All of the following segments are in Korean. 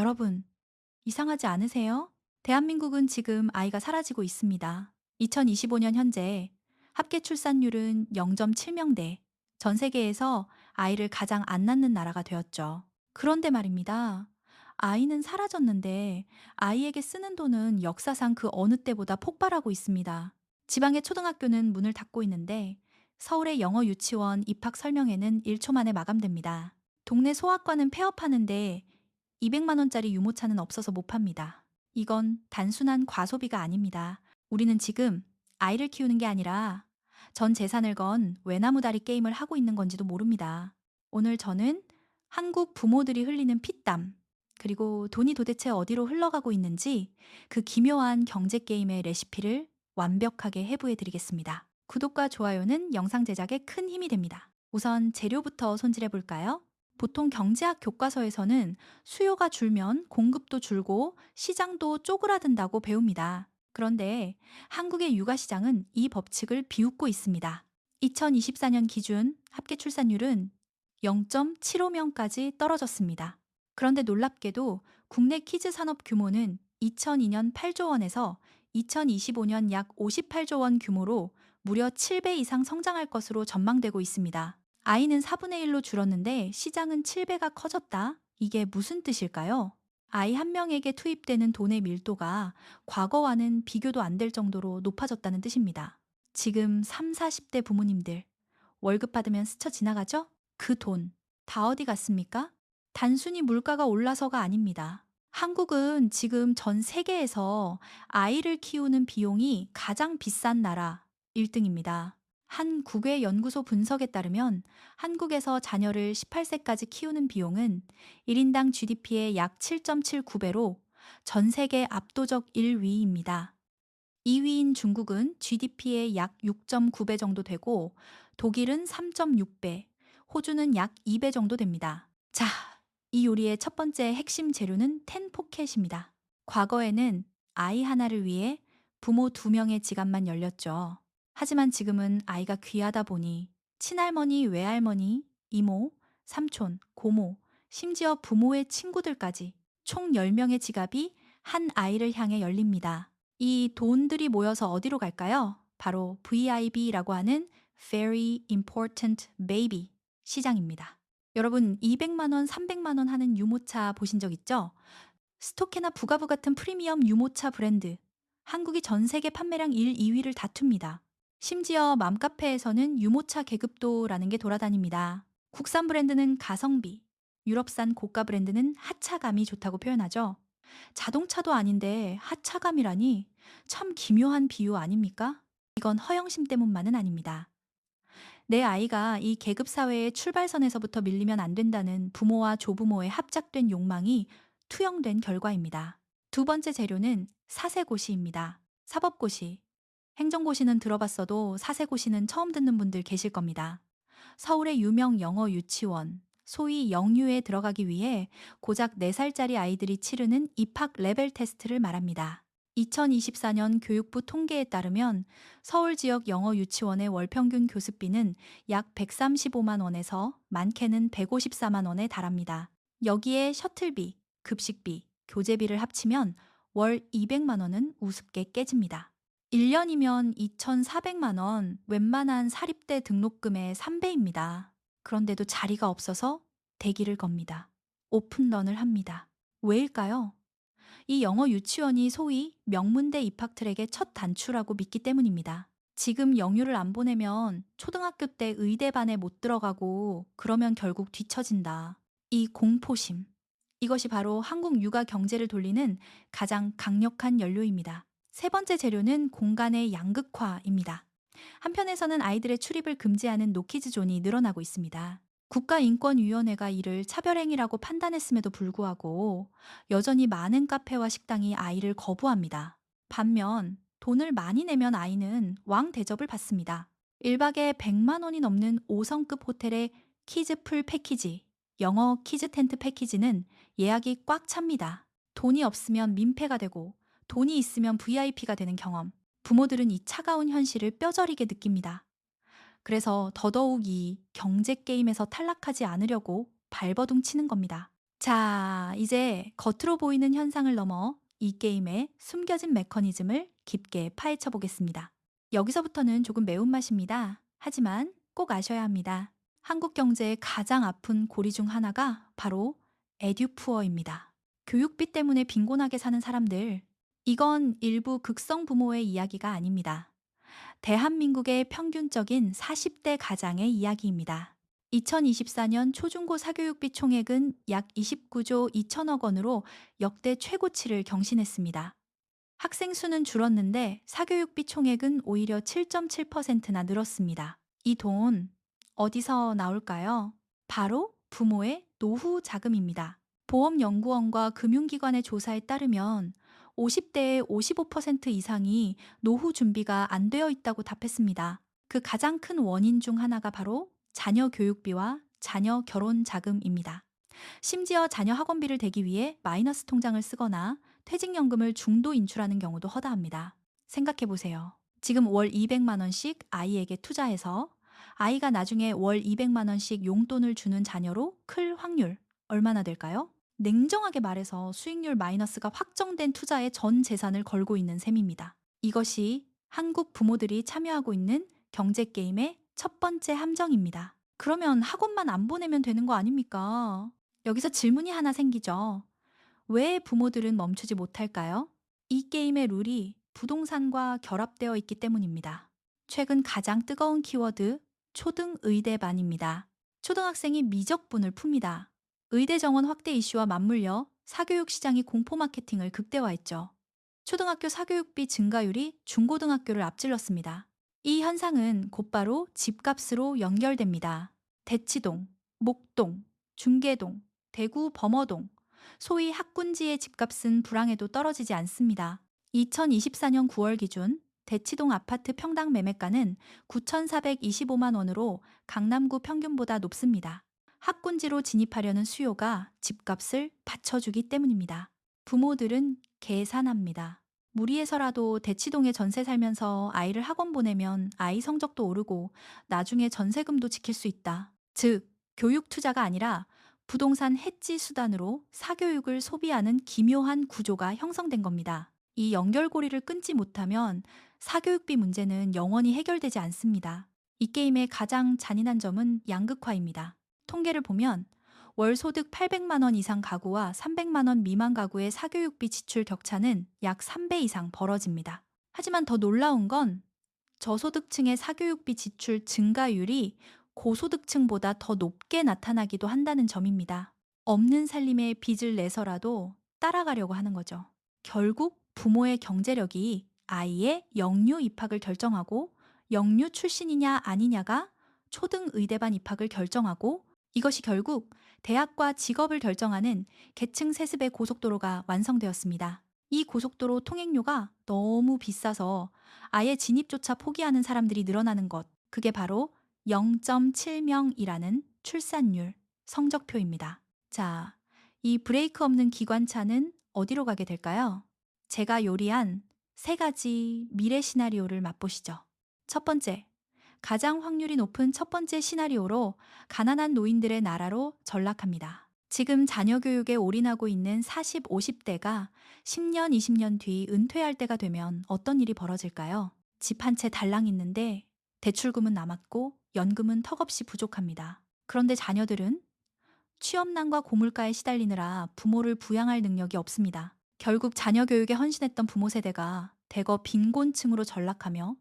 여러분, 이상하지 않으세요? 대한민국은 지금 아이가 사라지고 있습니다. 2025년 현재 합계 출산율은 0.7명대, 전 세계에서 아이를 가장 안 낳는 나라가 되었죠. 그런데 말입니다. 아이는 사라졌는데 아이에게 쓰는 돈은 역사상 그 어느 때보다 폭발하고 있습니다. 지방의 초등학교는 문을 닫고 있는데 서울의 영어 유치원 입학 설명회는 1초 만에 마감됩니다. 동네 소아과는 폐업하는데 200만 원짜리 유모차는 없어서 못 팝니다. 이건 단순한 과소비가 아닙니다. 우리는 지금 아이를 키우는 게 아니라 전 재산을 건 외나무다리 게임을 하고 있는 건지도 모릅니다. 오늘 저는 한국 부모들이 흘리는 피땀, 그리고 돈이 도대체 어디로 흘러가고 있는지 그 기묘한 경제 게임의 레시피를 완벽하게 해부해 드리겠습니다. 구독과 좋아요는 영상 제작에 큰 힘이 됩니다. 우선 재료부터 손질해 볼까요? 보통 경제학 교과서에서는 수요가 줄면 공급도 줄고 시장도 쪼그라든다고 배웁니다. 그런데 한국의 육아 시장은 이 법칙을 비웃고 있습니다. 2024년 기준 합계 출산율은 0.75명까지 떨어졌습니다. 그런데 놀랍게도 국내 키즈 산업 규모는 2002년 8조 원에서 2025년 약 58조 원 규모로 무려 7배 이상 성장할 것으로 전망되고 있습니다. 아이는 4분의 1로 줄었는데 시장은 7배가 커졌다? 이게 무슨 뜻일까요? 아이 한 명에게 투입되는 돈의 밀도가 과거와는 비교도 안 될 정도로 높아졌다는 뜻입니다. 지금 3, 40대 부모님들, 월급 받으면 스쳐 지나가죠? 그 돈, 다 어디 갔습니까? 단순히 물가가 올라서가 아닙니다. 한국은 지금 전 세계에서 아이를 키우는 비용이 가장 비싼 나라 1등입니다. 한 국외 연구소 분석에 따르면 한국에서 자녀를 18세까지 키우는 비용은 1인당 GDP의 약 7.79배로 전 세계 압도적 1위입니다. 2위인 중국은 GDP의 약 6.9배 정도 되고 독일은 3.6배, 호주는 약 2배 정도 됩니다. 자, 이 요리의 첫 번째 핵심 재료는 텐포켓입니다. 과거에는 아이 하나를 위해 부모 2명의 지갑만 열렸죠. 하지만 지금은 아이가 귀하다 보니 친할머니, 외할머니, 이모, 삼촌, 고모, 심지어 부모의 친구들까지 총 10명의 지갑이 한 아이를 향해 열립니다. 이 돈들이 모여서 어디로 갈까요? 바로 VIB라고 하는 Very Important Baby 시장입니다. 여러분 200만 원, 300만 원 하는 유모차 보신 적 있죠? 스토케나 부가부 같은 프리미엄 유모차 브랜드. 한국이 전 세계 판매량 1, 2위를 다툽니다. 심지어 맘카페에서는 유모차 계급도라는 게 돌아다닙니다. 국산 브랜드는 가성비, 유럽산 고가 브랜드는 하차감이 좋다고 표현하죠. 자동차도 아닌데 하차감이라니 참 기묘한 비유 아닙니까? 이건 허영심 때문만은 아닙니다. 내 아이가 이 계급 사회의 출발선에서부터 밀리면 안 된다는 부모와 조부모의 합작된 욕망이 투영된 결과입니다. 두 번째 재료는 사세고시입니다. 사법고시. 행정고시는 들어봤어도 사세고시는 처음 듣는 분들 계실 겁니다. 서울의 유명 영어 유치원, 소위 영유에 들어가기 위해 고작 4살짜리 아이들이 치르는 입학 레벨 테스트를 말합니다. 2024년 교육부 통계에 따르면 서울 지역 영어 유치원의 월 평균 교습비는 약 135만 원에서 많게는 154만 원에 달합니다. 여기에 셔틀비, 급식비, 교재비를 합치면 월 200만 원은 우습게 깨집니다. 1년이면 2,400만 원, 웬만한 사립대 등록금의 3배입니다. 그런데도 자리가 없어서 대기를 겁니다. 오픈런을 합니다. 왜일까요? 이 영어 유치원이 소위 명문대 입학 트랙의 첫 단추라고 믿기 때문입니다. 지금 영유를 안 보내면 초등학교 때 의대반에 못 들어가고 그러면 결국 뒤처진다. 이 공포심. 이것이 바로 한국 육아 경제를 돌리는 가장 강력한 연료입니다. 세 번째 재료는 공간의 양극화입니다. 한편에서는 아이들의 출입을 금지하는 노키즈존이 늘어나고 있습니다. 국가인권위원회가 이를 차별행위라고 판단했음에도 불구하고 여전히 많은 카페와 식당이 아이를 거부합니다. 반면 돈을 많이 내면 아이는 왕 대접을 받습니다. 1박에 100만 원이 넘는 5성급 호텔의 키즈풀 패키지, 영어 키즈 텐트 패키지는 예약이 꽉 찹니다. 돈이 없으면 민폐가 되고 돈이 있으면 VIP가 되는 경험. 부모들은 이 차가운 현실을 뼈저리게 느낍니다. 그래서 더더욱 이 경제 게임에서 탈락하지 않으려고 발버둥 치는 겁니다. 자, 이제 겉으로 보이는 현상을 넘어 이 게임의 숨겨진 메커니즘을 깊게 파헤쳐 보겠습니다. 여기서부터는 조금 매운맛입니다. 하지만 꼭 아셔야 합니다. 한국 경제의 가장 아픈 고리 중 하나가 바로 에듀푸어입니다. 교육비 때문에 빈곤하게 사는 사람들. 이건 일부 극성 부모의 이야기가 아닙니다. 대한민국의 평균적인 40대 가장의 이야기입니다. 2024년 초중고 사교육비 총액은 약 29조 2천억 원으로 역대 최고치를 경신했습니다. 학생 수는 줄었는데 사교육비 총액은 오히려 7.7%나 늘었습니다. 이 돈 어디서 나올까요? 바로 부모의 노후 자금입니다. 보험연구원과 금융기관의 조사에 따르면 50대의 55% 이상이 노후 준비가 안 되어 있다고 답했습니다. 그 가장 큰 원인 중 하나가 바로 자녀 교육비와 자녀 결혼 자금입니다. 심지어 자녀 학원비를 대기 위해 마이너스 통장을 쓰거나 퇴직연금을 중도 인출하는 경우도 허다합니다. 생각해 보세요. 지금 월 200만 원씩 아이에게 투자해서 아이가 나중에 월 200만 원씩 용돈을 주는 자녀로 클 확률 얼마나 될까요? 냉정하게 말해서 수익률 마이너스가 확정된 투자에 전 재산을 걸고 있는 셈입니다. 이것이 한국 부모들이 참여하고 있는 경제 게임의 첫 번째 함정입니다. 그러면 학원만 안 보내면 되는 거 아닙니까? 여기서 질문이 하나 생기죠. 왜 부모들은 멈추지 못할까요? 이 게임의 룰이 부동산과 결합되어 있기 때문입니다. 최근 가장 뜨거운 키워드, 초등의대반입니다. 초등학생이 미적분을 풉니다. 의대 정원 확대 이슈와 맞물려 사교육 시장이 공포 마케팅을 극대화했죠. 초등학교 사교육비 증가율이 중고등학교를 앞질렀습니다. 이 현상은 곧바로 집값으로 연결됩니다. 대치동, 목동, 중계동, 대구 범어동, 소위 학군지의 집값은 불황에도 떨어지지 않습니다. 2024년 9월 기준 대치동 아파트 평당 매매가는 9,425만 원으로 강남구 평균보다 높습니다. 학군지로 진입하려는 수요가 집값을 받쳐주기 때문입니다. 부모들은 계산합니다. 무리해서라도 대치동에 전세 살면서 아이를 학원 보내면 아이 성적도 오르고 나중에 전세금도 지킬 수 있다. 즉, 교육 투자가 아니라 부동산 해지 수단으로 사교육을 소비하는 기묘한 구조가 형성된 겁니다. 이 연결고리를 끊지 못하면 사교육비 문제는 영원히 해결되지 않습니다. 이 게임의 가장 잔인한 점은 양극화입니다. 통계를 보면 월 소득 800만 원 이상 가구와 300만 원 미만 가구의 사교육비 지출 격차는 약 3배 이상 벌어집니다. 하지만 더 놀라운 건 저소득층의 사교육비 지출 증가율이 고소득층보다 더 높게 나타나기도 한다는 점입니다. 없는 살림에 빚을 내서라도 따라가려고 하는 거죠. 결국 부모의 경제력이 아이의 영유 입학을 결정하고 영유 출신이냐 아니냐가 초등의대반 입학을 결정하고 이것이 결국 대학과 직업을 결정하는 계층 세습의 고속도로가 완성되었습니다. 이 고속도로 통행료가 너무 비싸서 아예 진입조차 포기하는 사람들이 늘어나는 것. 그게 바로 0.7명이라는 출산율, 성적표입니다. 자, 이 브레이크 없는 기관차는 어디로 가게 될까요? 제가 요리한 세 가지 미래 시나리오를 맛보시죠. 첫 번째, 가장 확률이 높은 첫 번째 시나리오로 가난한 노인들의 나라로 전락합니다. 지금 자녀 교육에 올인하고 있는 40, 50대가 10년, 20년 뒤 은퇴할 때가 되면 어떤 일이 벌어질까요? 집 한 채 달랑 있는데 대출금은 남았고 연금은 턱없이 부족합니다. 그런데 자녀들은 취업난과 고물가에 시달리느라 부모를 부양할 능력이 없습니다. 결국 자녀 교육에 헌신했던 부모 세대가 대거 빈곤층으로 전락하며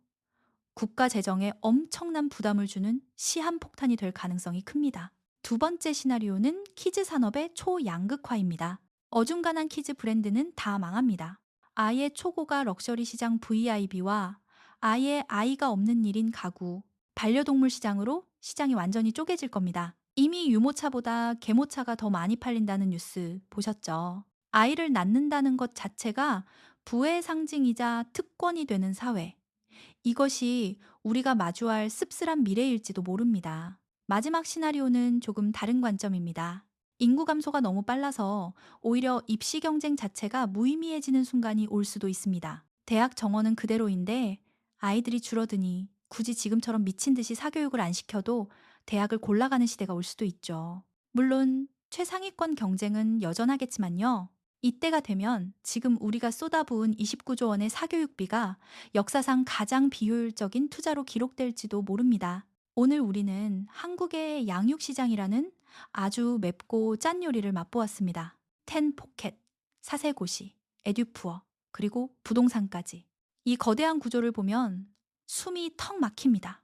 국가 재정에 엄청난 부담을 주는 시한폭탄이 될 가능성이 큽니다. 두 번째 시나리오는 키즈 산업의 초양극화입니다. 어중간한 키즈 브랜드는 다 망합니다. 아예 초고가 럭셔리 시장 VIB와 아예 아이가 없는 일인 가구, 반려동물 시장으로 시장이 완전히 쪼개질 겁니다. 이미 유모차보다 계모차가 더 많이 팔린다는 뉴스 보셨죠? 아이를 낳는다는 것 자체가 부의 상징이자 특권이 되는 사회. 이것이 우리가 마주할 씁쓸한 미래일지도 모릅니다. 마지막 시나리오는 조금 다른 관점입니다. 인구 감소가 너무 빨라서 오히려 입시 경쟁 자체가 무의미해지는 순간이 올 수도 있습니다. 대학 정원은 그대로인데 아이들이 줄어드니 굳이 지금처럼 미친 듯이 사교육을 안 시켜도 대학을 골라가는 시대가 올 수도 있죠. 물론 최상위권 경쟁은 여전하겠지만요. 이때가 되면 지금 우리가 쏟아부은 29조 원의 사교육비가 역사상 가장 비효율적인 투자로 기록될지도 모릅니다. 오늘 우리는 한국의 양육시장이라는 아주 맵고 짠 요리를 맛보았습니다. 텐포켓, 사세고시, 에듀푸어, 그리고 부동산까지. 이 거대한 구조를 보면 숨이 턱 막힙니다.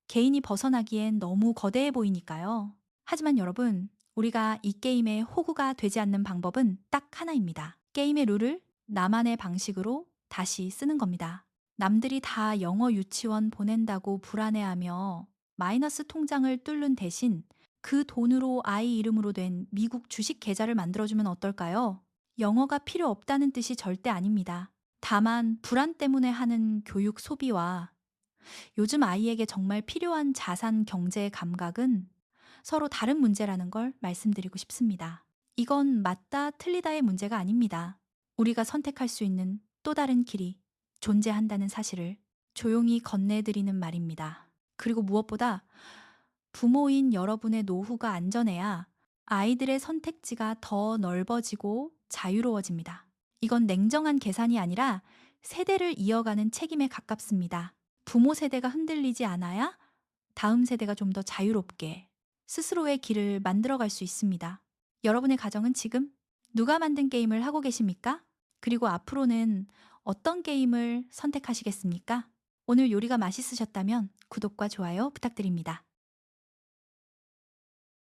개인이 벗어나기엔 너무 거대해 보이니까요. 하지만 여러분, 우리가 이 게임의 호구가 되지 않는 방법은 딱 하나입니다. 게임의 룰을 나만의 방식으로 다시 쓰는 겁니다. 남들이 다 영어 유치원 보낸다고 불안해하며 마이너스 통장을 뚫는 대신 그 돈으로 아이 이름으로 된 미국 주식 계좌를 만들어주면 어떨까요? 영어가 필요 없다는 뜻이 절대 아닙니다. 다만 불안 때문에 하는 교육 소비와 요즘 아이에게 정말 필요한 자산 경제 감각은 서로 다른 문제라는 걸 말씀드리고 싶습니다. 이건 맞다, 틀리다의 문제가 아닙니다. 우리가 선택할 수 있는 또 다른 길이 존재한다는 사실을 조용히 건네드리는 말입니다. 그리고 무엇보다 부모인 여러분의 노후가 안전해야 아이들의 선택지가 더 넓어지고 자유로워집니다. 이건 냉정한 계산이 아니라 세대를 이어가는 책임에 가깝습니다. 부모 세대가 흔들리지 않아야 다음 세대가 좀 더 자유롭게 스스로의 길을 만들어갈 수 있습니다. 여러분의 가정은 지금 누가 만든 게임을 하고 계십니까? 그리고 앞으로는 어떤 게임을 선택하시겠습니까? 오늘 요리가 맛있으셨다면 구독과 좋아요 부탁드립니다.